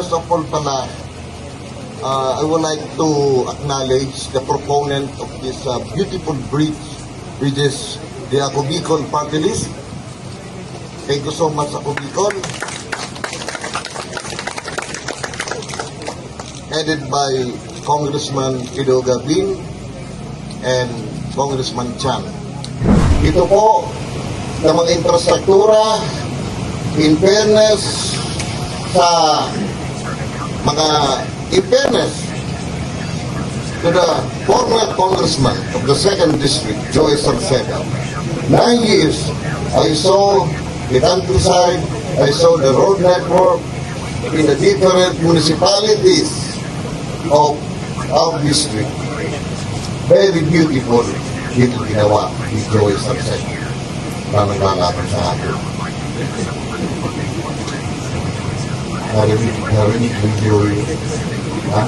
First of all pala, I would like to acknowledge the proponent of this beautiful bridge, which is the Ako Bicol Party-list. Thank you so much, Ako Bicol. Headed by Congressman Pido Garbin and Congressman Cong. Ito po ng mga infrastruktura, in fairness sa mga in fairness to the former congressman of the 2nd District, Salceda. 9 years, I saw the countryside, I saw the road network in the different municipalities of our district. Very beautiful dito ginawa ni Salceda na nangangapit sa atin. Narinig ko yun. Ha?